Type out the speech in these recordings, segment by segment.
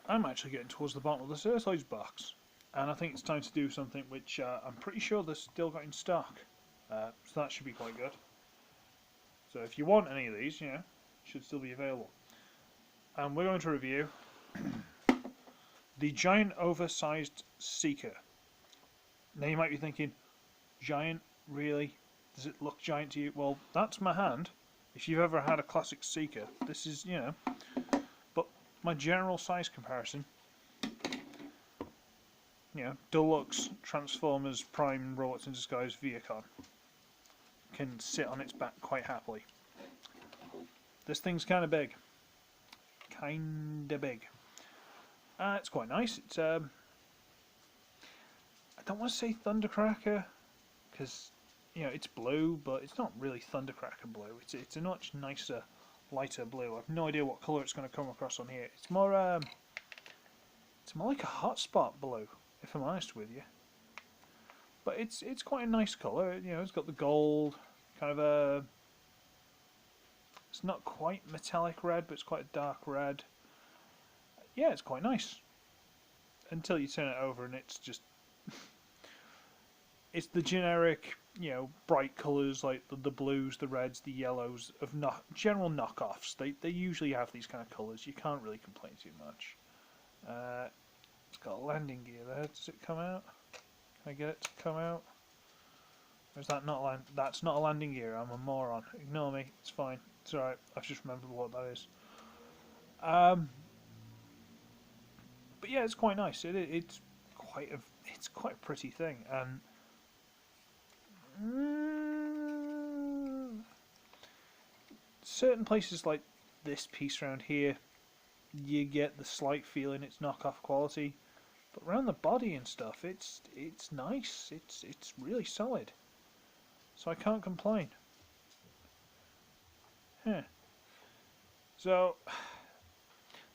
I'm actually getting towards the bottom of the SirToys box, and I think it's time to do something which I'm pretty sure they've still got in stock, so that should be quite good. So if you want any of these, you know, should still be available. And we're going to review the giant oversized Seeker. Now you might be thinking, giant? Really? Does it look giant to you? Well, that's my hand. If you've ever had a classic Seeker, this is, you know, but my general size comparison, you know, Deluxe Transformers Prime Robots in Disguise Viacon can sit on its back quite happily. This thing's kind of big. Kinda big. It's quite nice. It's I don't want to say Thundercracker because you know it's blue, but it's not really Thundercracker blue. It's a much nicer, lighter blue. I've no idea what colour it's going to come across on here. It's more like a hotspot blue, if I'm honest with you. But it's quite a nice colour. You know, it's got the gold kind of a. It's not quite metallic red, but it's quite a dark red. Yeah, it's quite nice. Until you turn it over and it's just... it's the generic, you know, bright colours like the blues, the reds, the yellows of general knockoffs. They usually have these kind of colours. You can't really complain too much. It's got a landing gear there. Does it come out? Can I get it to come out? Or is that not that's not a landing gear. I'm a moron. Ignore me. It's fine. It's alright. I've just remembered what that is. But yeah, it's quite nice. It's quite a pretty thing, and certain places like this piece around here, you get the slight feeling it's knockoff quality, but around the body and stuff, it's nice. It's really solid. So I can't complain. Huh. So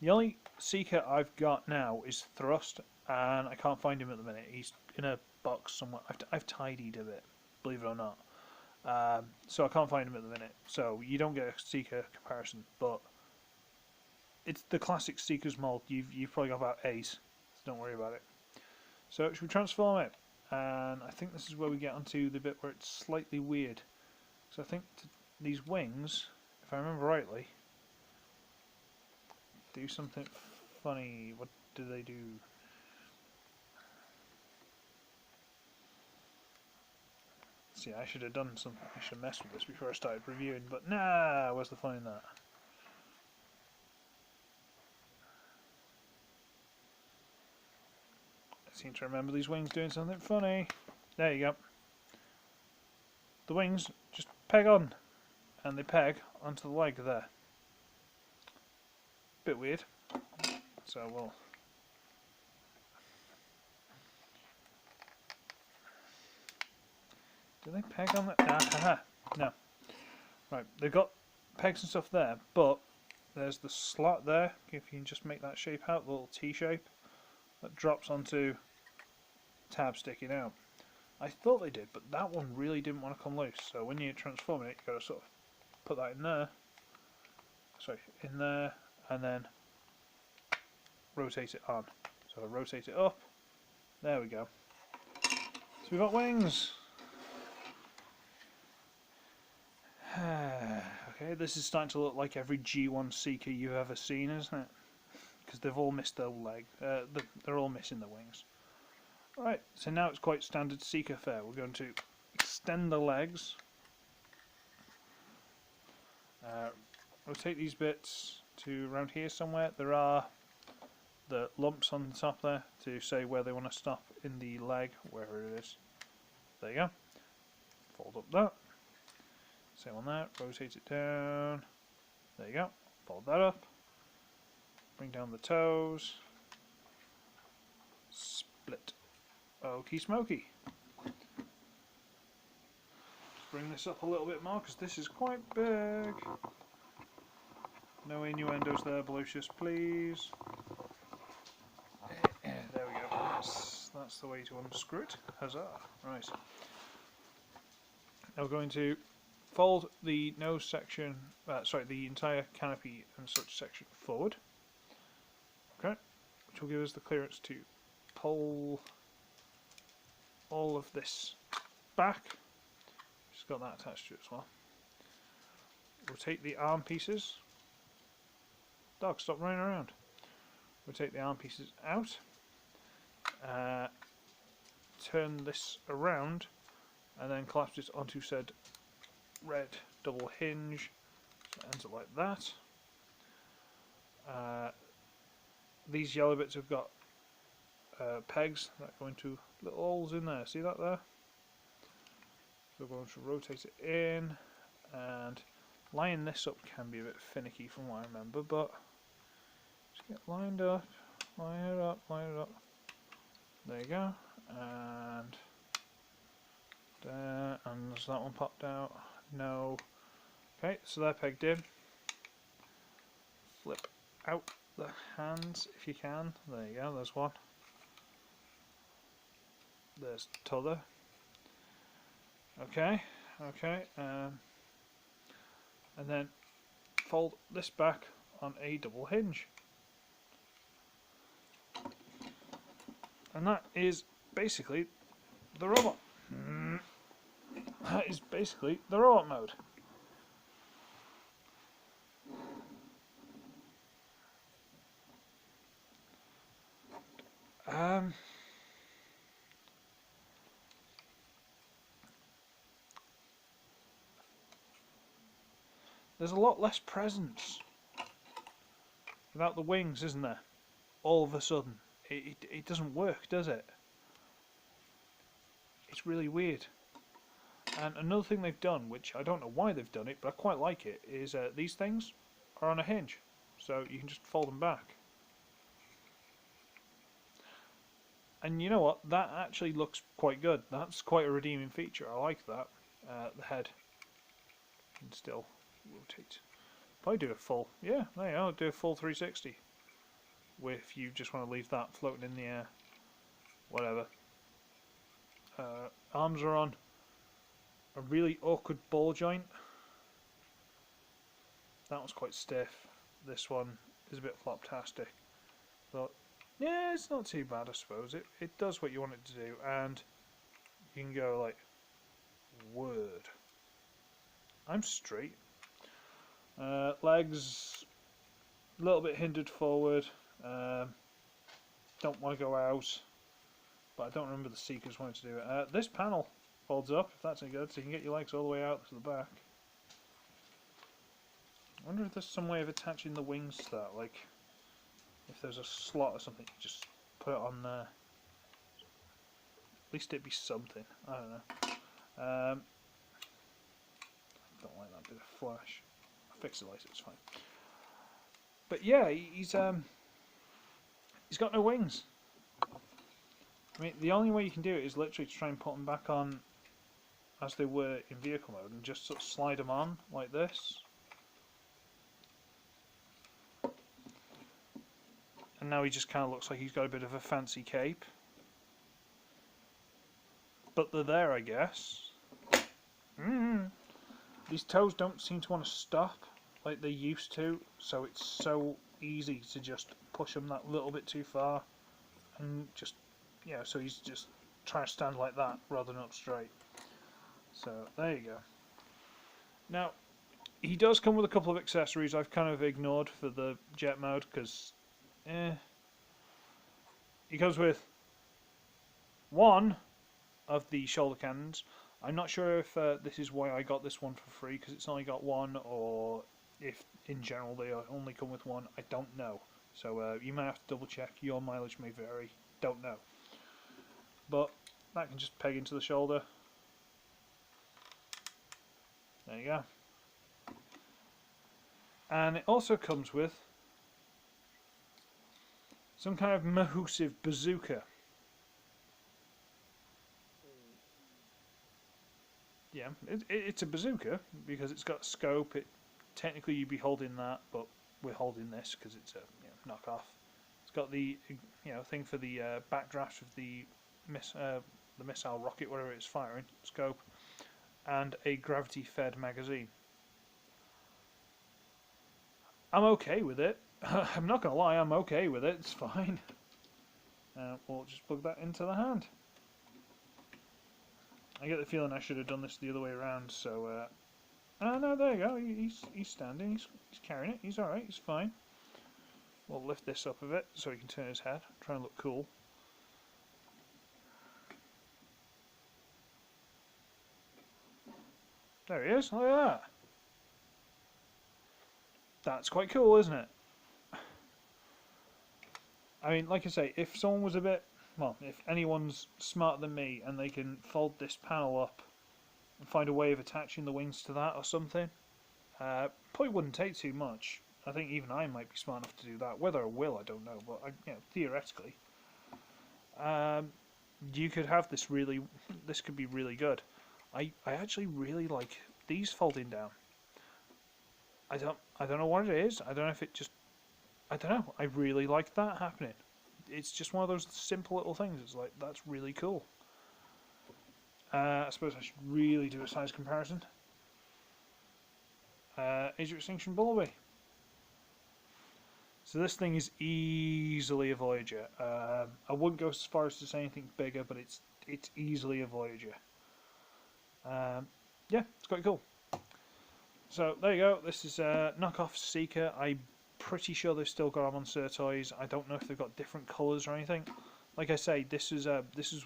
the only Seeker I've got now is Thrust, and I can't find him at the minute. He's in a box somewhere. I've tidied a bit, believe it or not. So I can't find him at the minute. So you don't get a Seeker comparison, but it's the classic Seeker's mold. You've probably got about 8, so don't worry about it. So should we transform it? And I think this is where we get onto the bit where it's slightly weird. So I think these wings, if I remember rightly, do something funny. What do they do? See, I should have done something. I should have messed with this before I started reviewing, but nah, where's the fun in that? I seem to remember these wings doing something funny. There you go. The wings just peg on, and they peg onto the leg there. Bit weird. So we'll... do they peg on that? Ah, no. Right, they've got pegs and stuff there, but there's the slot there. If you can just make that shape out, the little T shape, that drops onto tab sticking out. I thought they did, but that one really didn't want to come loose. So when you transform it, you got to sort of put that in there. Sorry, in there, and then rotate it on. So rotate it up. There we go. So we've got wings. Okay, this is starting to look like every G1 Seeker you've ever seen, isn't it? Because they've all missed their leg. They're all missing the wings. Right, so now it's quite standard Seeker fare. We're going to extend the legs. Rotate these bits to around here somewhere. There are the lumps on the top there to say where they want to stop in the leg, wherever it is. There you go. Fold up that. Same on that. Rotate it down. There you go. Fold that up. Bring down the toes. Split. Okie smoky. Bring this up a little bit more because this is quite big. No innuendos there, Belucius, please. There we go. That's the way to unscrew it. Huzzah. Right. Now we're going to fold the nose section, the entire canopy and such section forward. Okay. which will give us the clearance to pull all of this back. Just got that attached to it as well. Rotate the arm pieces. Dog, stop running around. Rotate the arm pieces out. Turn this around and then collapse it onto said red double hinge. So it ends up like that. These yellow bits have got pegs that go into little holes in there. See that there? So we're going to rotate it in, and lining this up can be a bit finicky from what I remember, but just get lined up, line it up, line it up. There you go. And there, and does that one popped out? No. Okay, so they're pegged in. Flip out the hands if you can. There you go, there's one. There's t'other. Okay, okay. And then fold this back on a double hinge. And that is basically the robot. That is basically the robot mode. There's a lot less presence without the wings, isn't there? All of a sudden. It doesn't work, does it? It's really weird. And another thing they've done, which I don't know why they've done it, but I quite like it, is these things are on a hinge. So you can just fold them back. And you know what? That actually looks quite good. That's quite a redeeming feature. I like that. The head can still rotate. Probably do a full, yeah, there you go, do a full 360. If you just want to leave that floating in the air. Whatever. Arms are on a really awkward ball joint. That one's quite stiff. This one is a bit floptastic. But yeah, it's not too bad, I suppose. It does what you want it to do, and you can go like, word. I'm straight. Legs a little bit hindered forward. Don't want to go out, but I don't remember the Seekers wanting to do it. This panel folds up, if that's any good, so you can get your legs all the way out to the back. I wonder if there's some way of attaching the wings to that, like if there's a slot or something, you just put it on there. At least it'd be something. I don't know. Don't like that bit of flash. I'll fix it later, it's fine. But yeah, he's got no wings. I mean, the only way you can do it is literally to try and put them back on as they were in vehicle mode and just sort of slide them on like this. And now he just kind of looks like he's got a bit of a fancy cape. But they're there, I guess. These toes don't seem to want to stop like they used to, so it's so easy to just push them that little bit too far. And just, yeah, so he's just trying to stand like that rather than up straight. So, there you go. Now, he does come with a couple of accessories I've kind of ignored for the jet mode, because, he comes with one of the shoulder cannons. I'm not sure if this is why I got this one for free, because it's only got one, or if in general they only come with one. I don't know. So you might have to double check. Your mileage may vary. Don't know. But that can just peg into the shoulder. There you go. And it also comes with some kind of mahoosive bazooka. Yeah, it's a bazooka because it's got a scope. Technically you'd be holding that, but we're holding this because it's a knockoff. It's got the thing for the backdraft of the missile rocket, whatever it's firing, scope, and a gravity-fed magazine. I'm okay with it. I'm not gonna lie, I'm okay with it. It's fine. We'll just plug that into the hand. I get the feeling I should have done this the other way around, so... oh no, there you go, he's standing, he's carrying it, he's alright, he's fine. We'll lift this up a bit so he can turn his head, try and look cool. There he is, look at that. That's quite cool, isn't it? I mean, like I say, if someone was a bit... Well, if anyone's smarter than me and they can fold this panel up and find a way of attaching the wings to that or something, probably wouldn't take too much. I think even I might be smart enough to do that. Whether I will, I don't know, but theoretically, you could have this really. This could be really good. I actually really like these folding down. I don't know what it is. I don't know if it just. I don't know. I really like that happening. It's just one of those simple little things. It's like, that's really cool. I suppose I should really do a size comparison. Age of Extinction Bumblebee. So this thing is easily a Voyager. I wouldn't go as far as to say anything bigger, but it's easily a Voyager. Yeah, it's quite cool. So there you go. This is a knockoff Seeker. I'm pretty sure they've still got them on SirToys. I don't know if they've got different colours or anything. Like I say, this is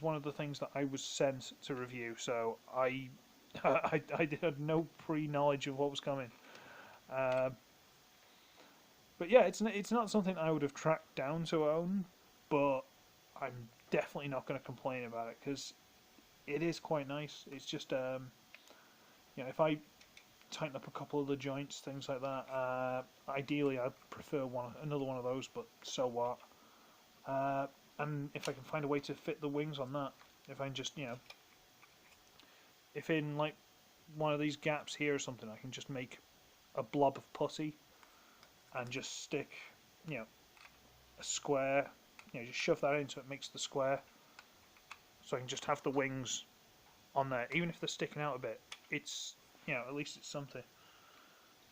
one of the things that I was sent to review, so I had no pre-knowledge of what was coming. But yeah, it's not something I would have tracked down to own, but I'm definitely not going to complain about it because it is quite nice. It's just if I tighten up a couple of the joints, things like that. Ideally, I'd prefer another one of those, but so what? And if I can find a way to fit the wings on that, if I can just, if in like one of these gaps here or something, I can just make a blob of putty and just stick, a square, just shove that into it, makes the square, so I can just have the wings on there, even if they're sticking out a bit. It's at least it's something.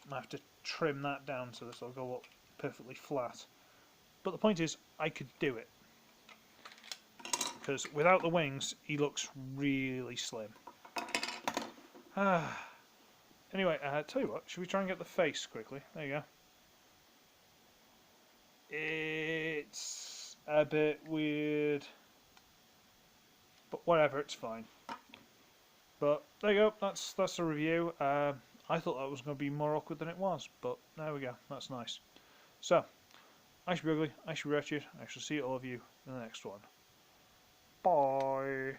I have to trim that down so this will go up perfectly flat. But the point is, I could do it. Because without the wings, he looks really slim. Anyway, tell you what, should we try and get the face quickly? There you go. It's a bit weird. But whatever, it's fine. But there you go, that's the review. I thought that was going to be more awkward than it was, but there we go, that's nice. So, I should be ugly, I should be wretched, I shall see all of you in the next one. Bye!